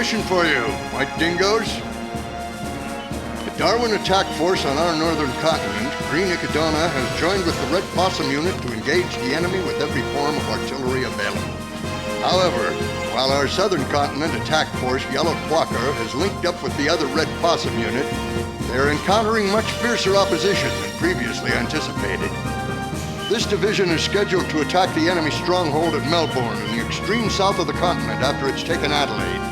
mission for you, white dingoes. The Darwin attack force on our northern continent, Green Icodona, has joined with the Red Possum unit to engage the enemy with every form of artillery available. However, while our southern continent attack force, Yellow Quacker, has linked up with the other Red Possum unit, they are encountering much fiercer opposition than previously anticipated. This division is scheduled to attack the enemy stronghold at Melbourne in the extreme south of the continent after it's taken Adelaide.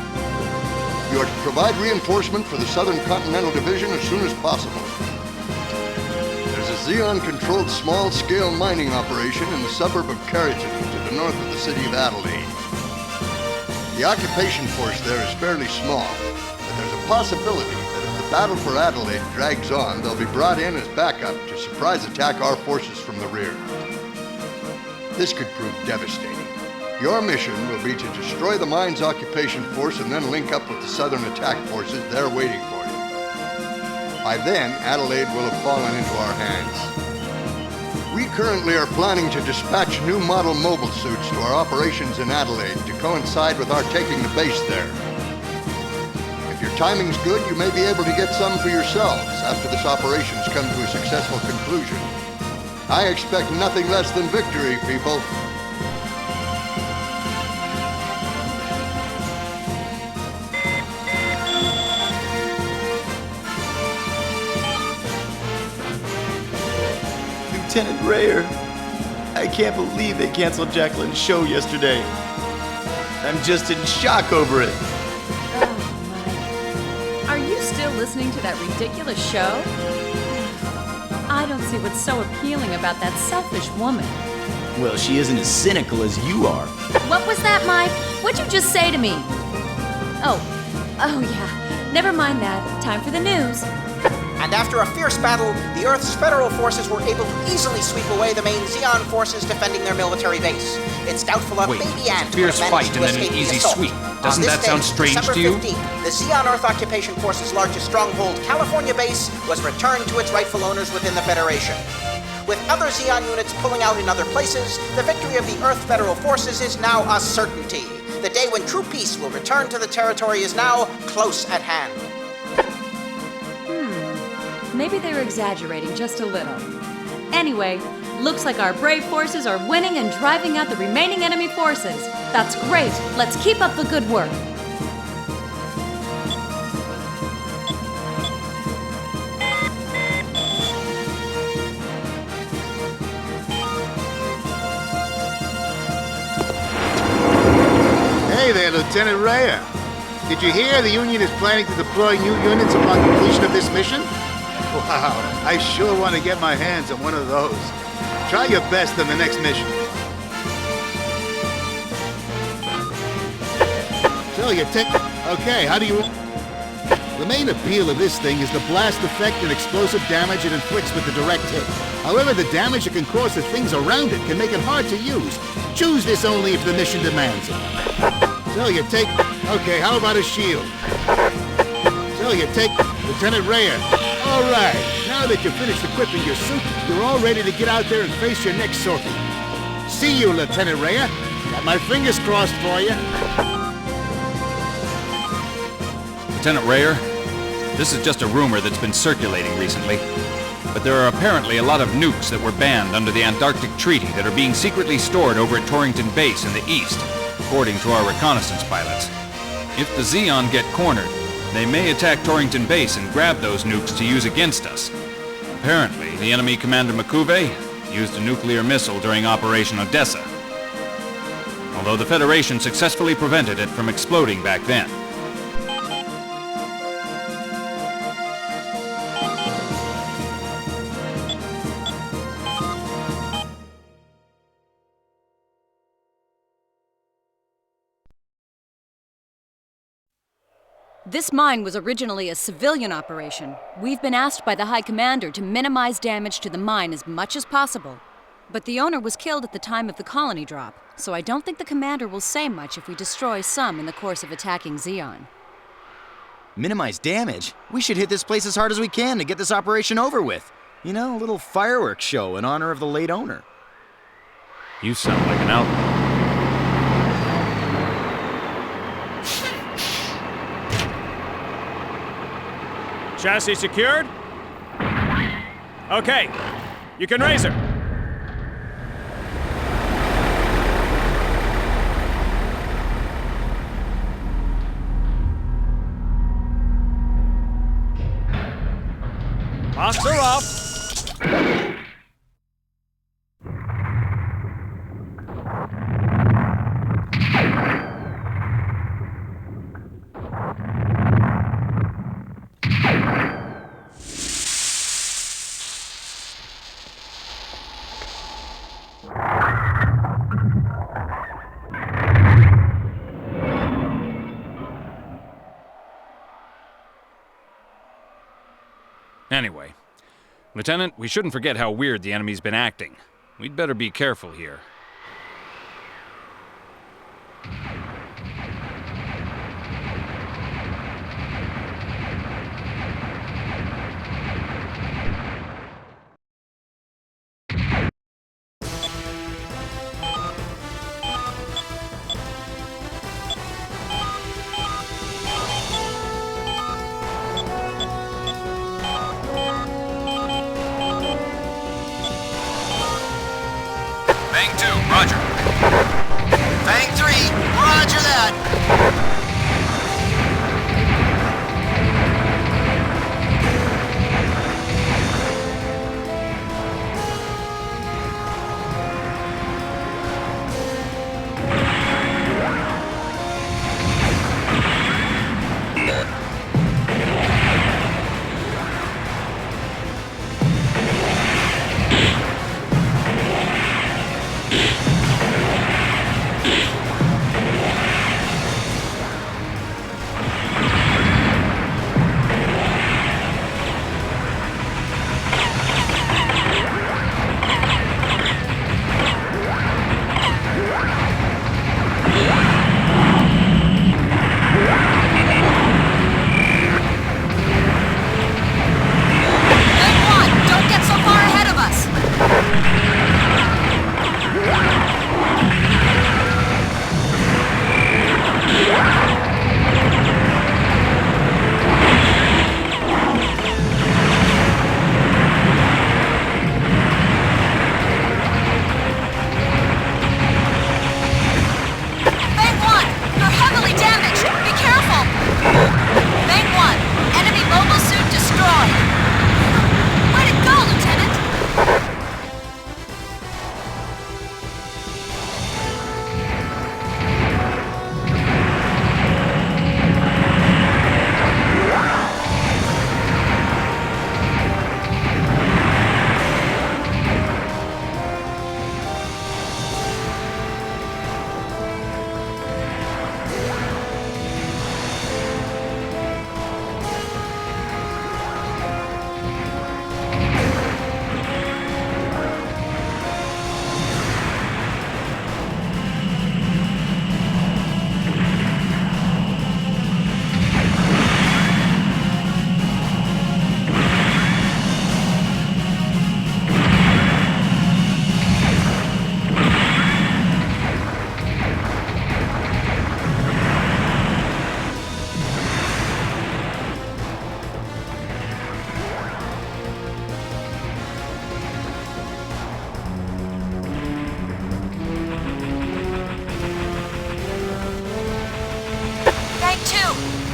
You are to provide reinforcement for the Southern Continental Division as soon as possible. There's a Xeon-controlled small-scale mining operation in the suburb of Carrington to the north of the city of Adelaide. The occupation force there is fairly small, but there's a possibility that if the battle for Adelaide drags on, they'll be brought in as backup to surprise attack our forces from the rear. This could prove devastating. Your mission will be to destroy the mine's occupation force and then link up with the southern attack forces there waiting for you. By then, Adelaide will have fallen into our hands. We currently are planning to dispatch new model mobile suits to our operations in Adelaide to coincide with our taking the base there. If your timing's good, you may be able to get some for yourselves after this operation's come to a successful conclusion. I expect nothing less than victory, people. Lieutenant Rayer, I can't believe they canceled Jacqueline's show yesterday. I'm just in shock over it. Oh, my. Are you still listening to that ridiculous show? I don't see what's so appealing about that selfish woman. Well, she isn't as cynical as you are. What was that, Mike? What'd you just say to me? Oh yeah. Never mind that. Time for the news. And after a fierce battle, the Earth's federal forces were able to easily sweep away the main Xeon forces defending their military base. It's doubtful a baby ant would have managed to escape the assault. Fierce fight and then an easy sweep. Doesn't that sound strange to you? December 15th, the Xeon Earth Occupation Force's largest stronghold, California base, was returned to its rightful owners within the Federation. With other Xeon units pulling out in other places, the victory of the Earth Federal Forces is now a certainty. The day when true peace will return to the territory is now close at hand. Maybe they're exaggerating just a little. Anyway, looks like our brave forces are winning and driving out the remaining enemy forces. That's great. Let's keep up the good work. Hey there, Lieutenant Rayer. Did you hear the Union is planning to deploy new units upon completion of this mission? Wow, I sure want to get my hands on one of those. Try your best on the next mission. So you take... Okay, how do you... The main appeal of this thing is the blast effect and explosive damage it inflicts with the direct hit. However, the damage it can cause to things around it can make it hard to use. Choose this only if the mission demands it. So you take... Okay, how about a shield? So you take... Lieutenant Rayer. All right, now that you've finished equipping your suit, you're all ready to get out there and face your next sortie. See you, Lieutenant Rayer. Got my fingers crossed for you. Lieutenant Rayer, this is just a rumor that's been circulating recently. But there are apparently a lot of nukes that were banned under the Antarctic Treaty that are being secretly stored over at Torrington Base in the east, according to our reconnaissance pilots. If the Xeon get cornered, they may attack Torrington Base and grab those nukes to use against us. Apparently, the enemy Commander Makuve used a nuclear missile during Operation Odessa, although the Federation successfully prevented it from exploding back then. This mine was originally a civilian operation. We've been asked by the High Commander to minimize damage to the mine as much as possible. But the owner was killed at the time of the colony drop, so I don't think the Commander will say much if we destroy some in the course of attacking Xeon. Minimize damage? We should hit this place as hard as we can to get this operation over with. You know, a little fireworks show in honor of the late owner. You sound like an outlaw. Chassis secured? Okay, you can raise her. Locks are off. Anyway, Lieutenant, we shouldn't forget how weird the enemy's been acting. We'd better be careful here. Bang 2, roger. Bang 3, roger that!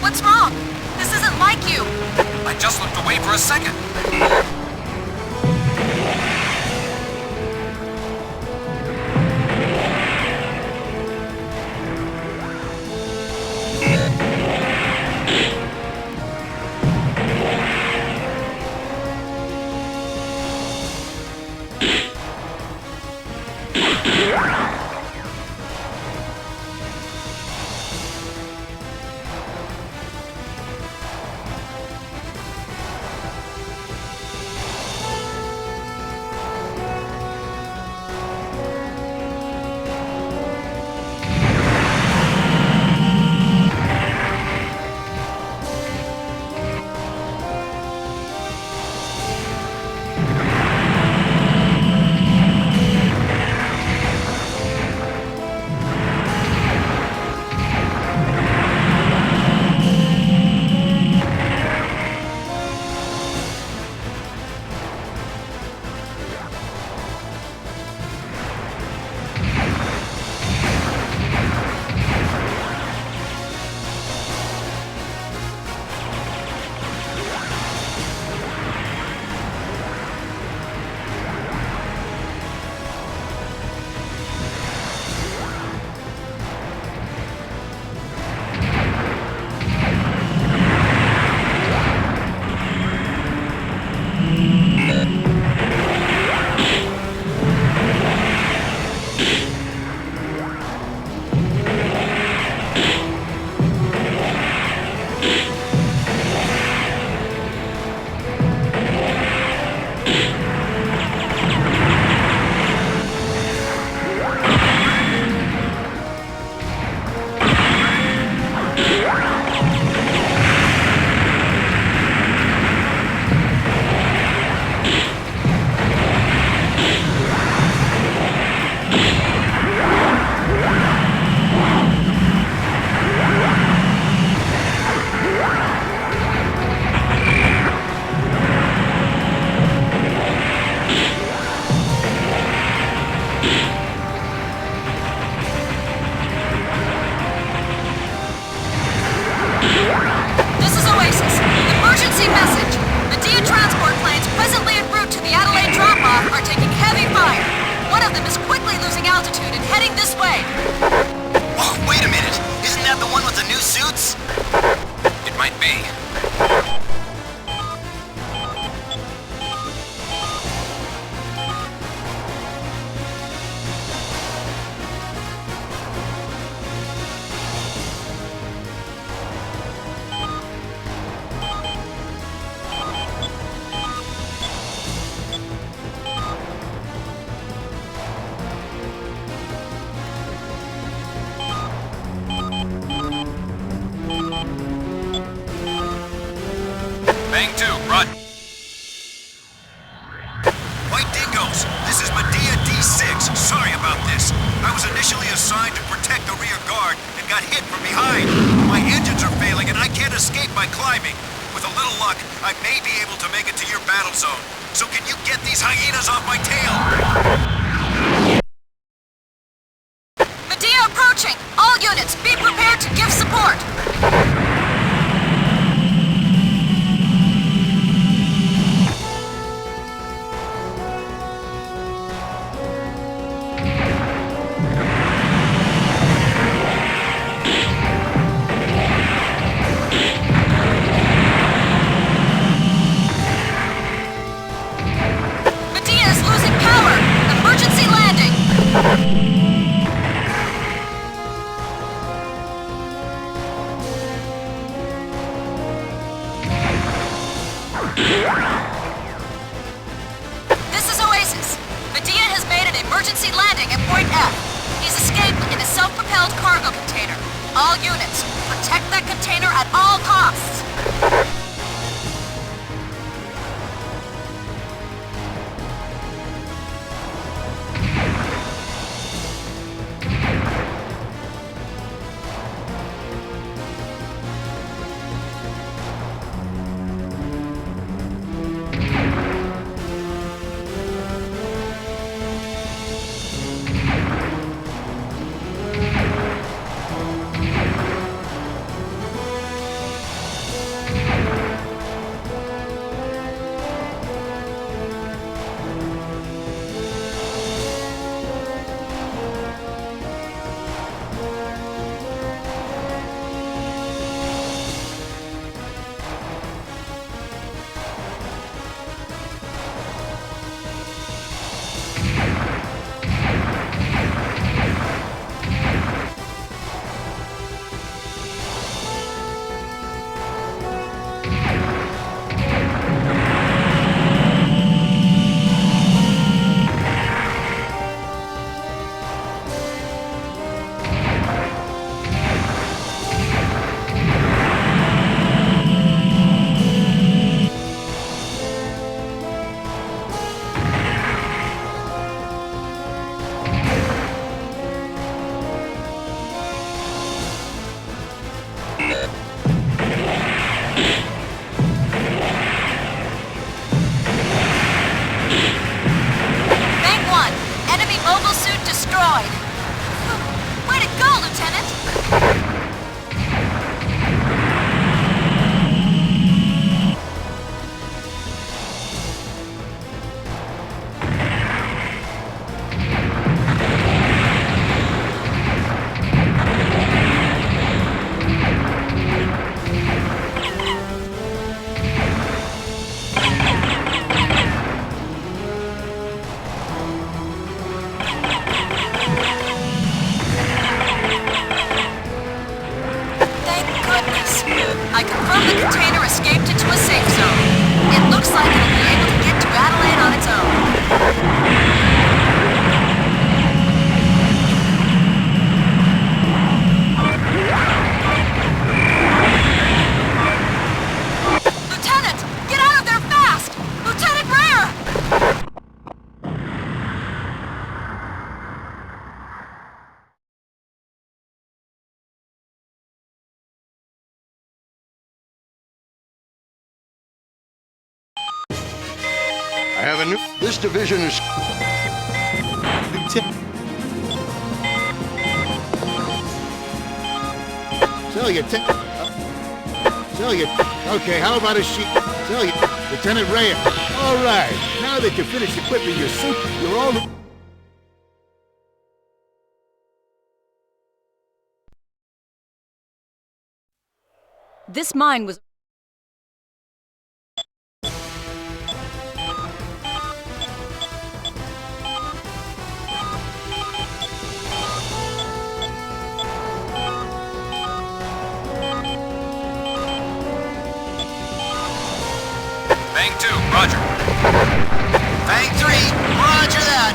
What's wrong? This isn't like you. I just looked away for a second. Rangers, this is Medea D6. Sorry about this. I was initially assigned to protect the rear guard and got hit from behind. My engines are failing and I can't escape by climbing. With a little luck, I may be able to make it to your battle zone. So can you get these hyenas off my tail? Medea approaching! All units, be prepared to give support! Medea is losing power! Emergency landing! This is Oasis. Medea has made an emergency landing at Point F. He's escaped in a self-propelled cargo container. All units, protect that container at all costs. Bank 1, enemy mobile suit destroyed. Way to go, Lieutenant! Thank goodness. I confirm the container escaped into a safe zone. It looks like it'll be able to get to Adelaide on its own. Lieutenant! Get out of there fast! Lieutenant Rare! I have a new... This division is... Okay, how about a sheet? Lieutenant Ray. All right, now that you've finished equipping your suit, you're all... This mine was... Bank 2, roger. Bank 3, roger that.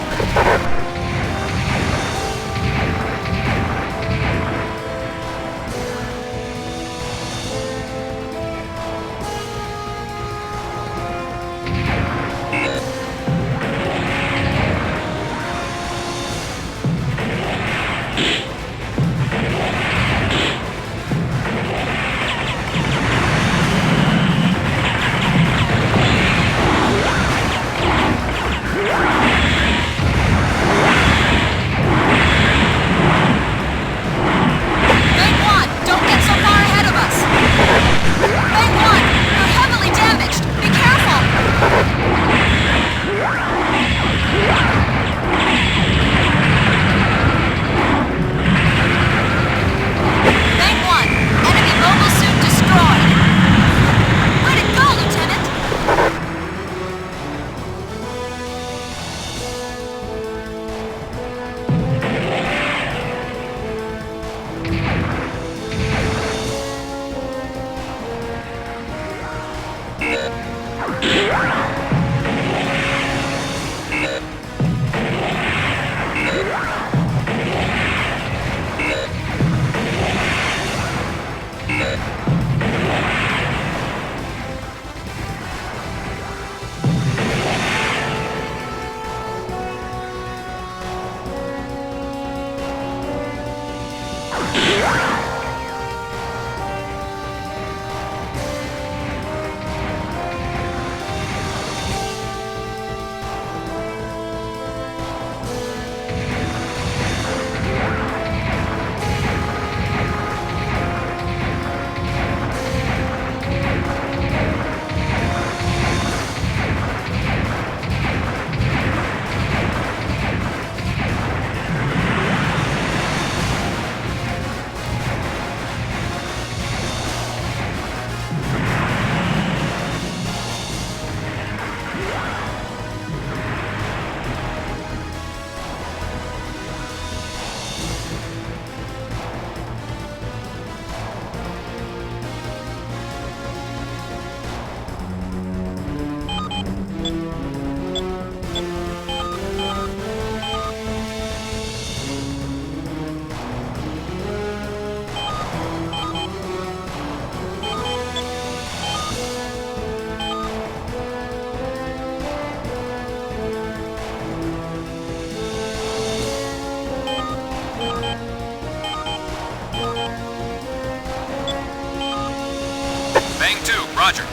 Roger.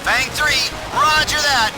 Fang 3, roger that.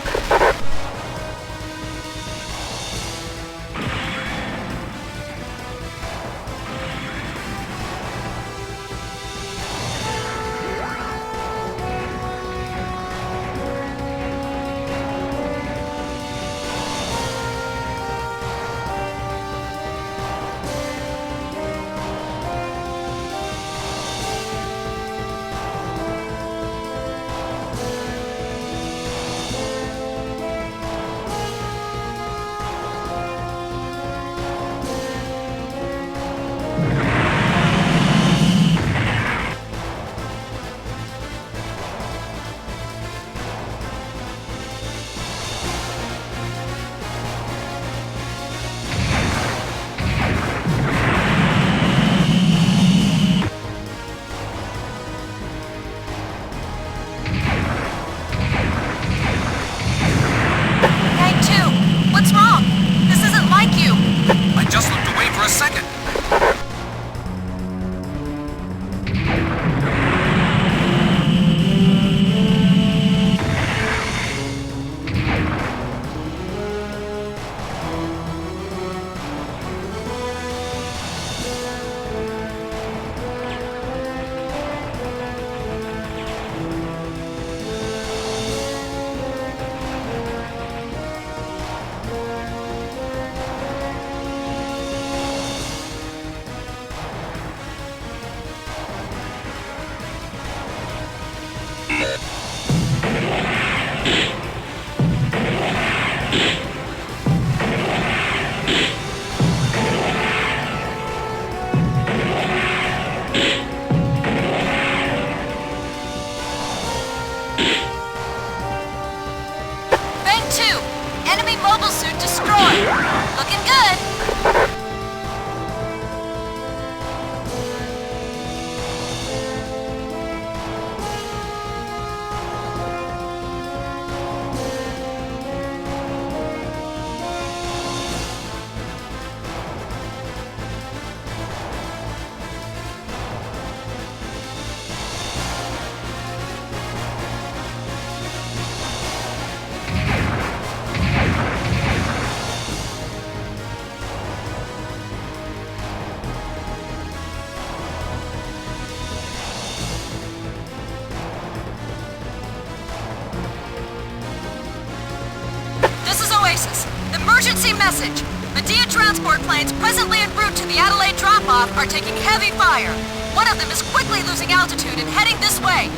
Emergency message! Medea transport planes presently en route to the Adelaide drop-off are taking heavy fire. One of them is quickly losing altitude and heading this way.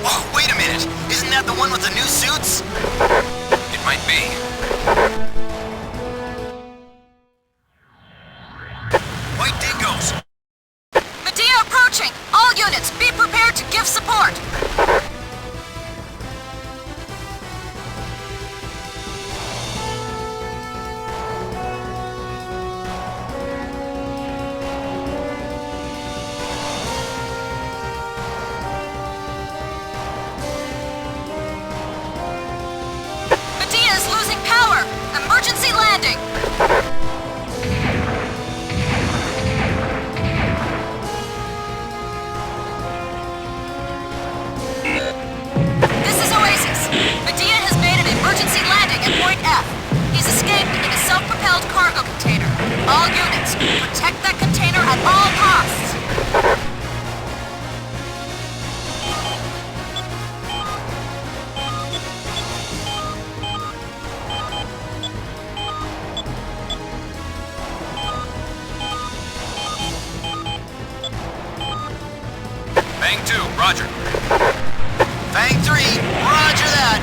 Oh, wait a minute! Isn't that the one with the new suits? It might be. White Dingoes! Medea approaching! All units, be prepared to give support! Medea is losing power! Emergency landing! This is Oasis. Medea has made an emergency landing at Point F. He's escaped in a self-propelled cargo container. All units, protect that container at all costs. Fang 2, roger. Fang 3, roger that.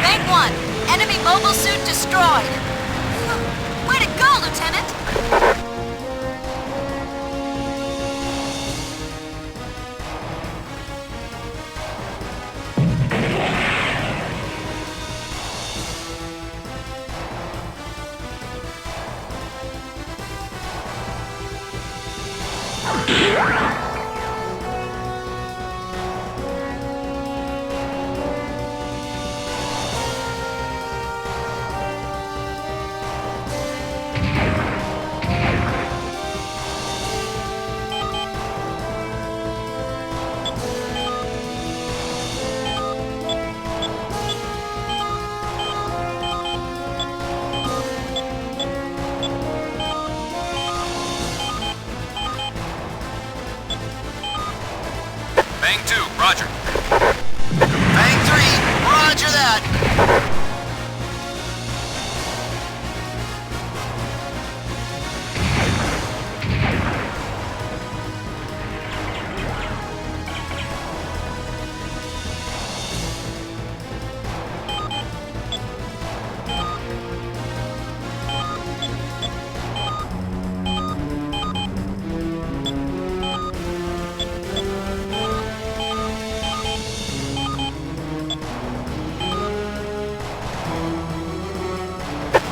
Bank 1, enemy mobile suit destroyed. Way to go, Lieutenant! Bang 2, roger. Bang 3, roger that.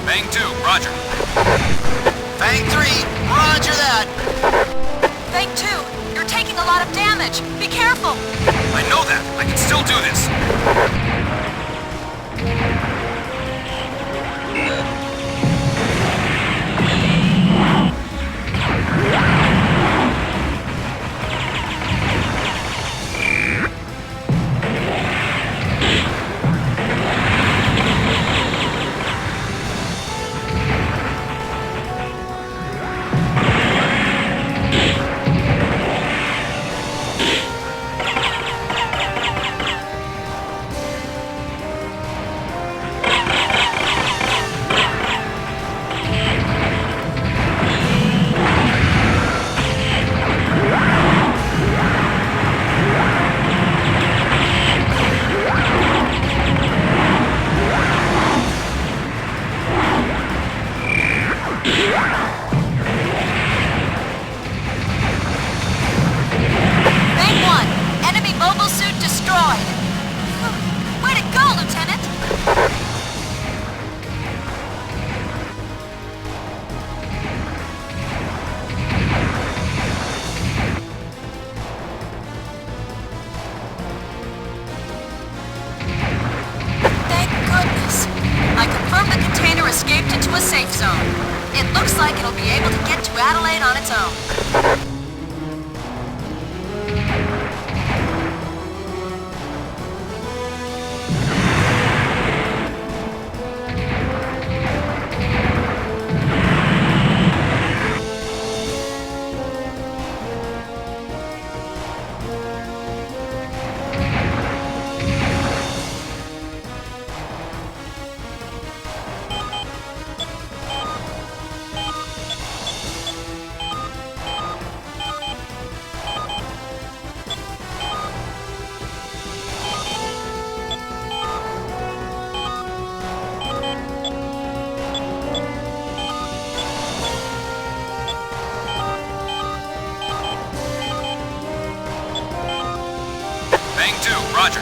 Bang 2, roger. Bang 3, roger that. Bang 2, you're taking a lot of damage. Be careful. I know that. I can still do this. Bang 1, enemy mobile suit destroyed. Way to go, Lieutenant. Thank goodness. I confirmed the container escaped into a safe zone. It looks like it'll be able to get to Adelaide on its own. Bang 2, roger.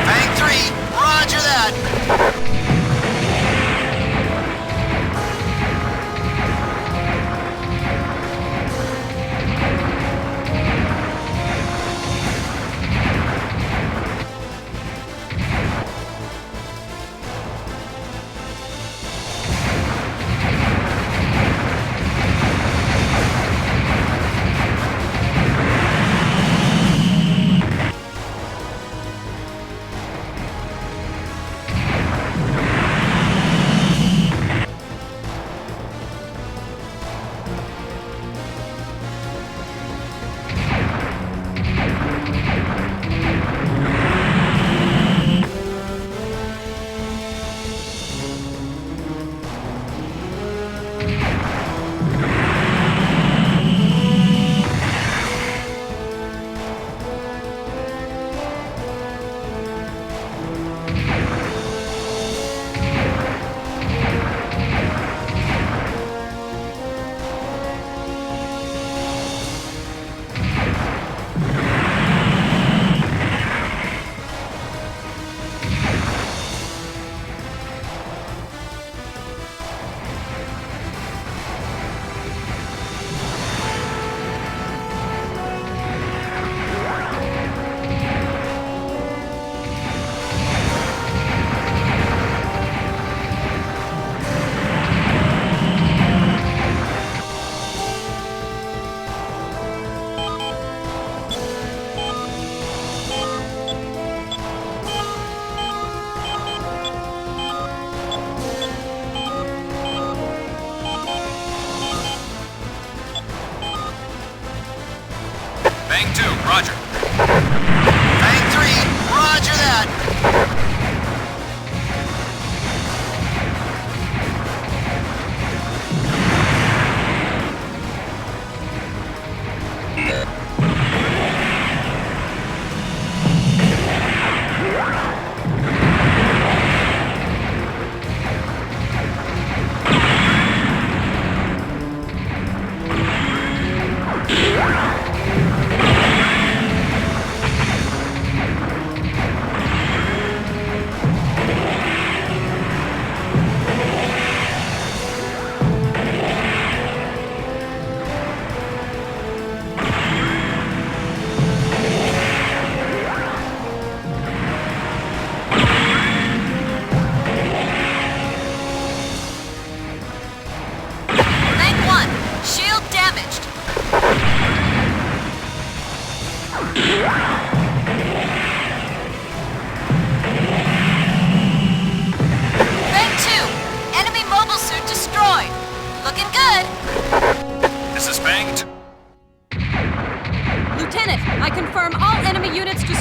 Bang 3, roger that.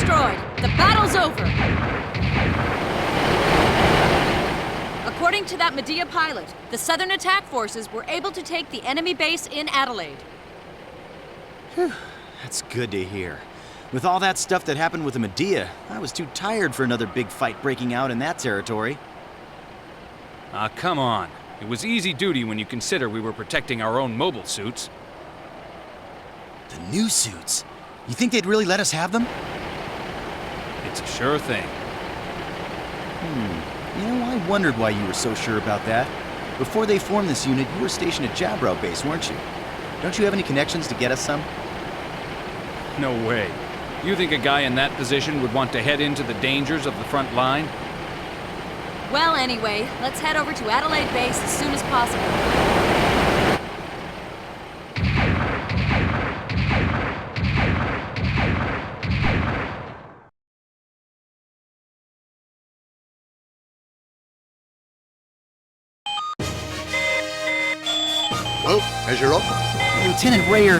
destroyed. The battle's over. According to that Medea pilot, the Southern attack forces were able to take the enemy base in Adelaide. That's good to hear. With all that stuff that happened with the Medea, I was too tired for another big fight breaking out in that territory. Ah, come on. It was easy duty when you consider we were protecting our own mobile suits. The new suits? You think they'd really let us have them? It's a sure thing. You know, I wondered why you were so sure about that. Before they formed this unit, you were stationed at Jabrow Base, weren't you? Don't you have any connections to get us some? No way. You think a guy in that position would want to head into the dangers of the front line? Well, anyway, let's head over to Adelaide Base as soon as possible. Well, as you're up, Lieutenant Rayer,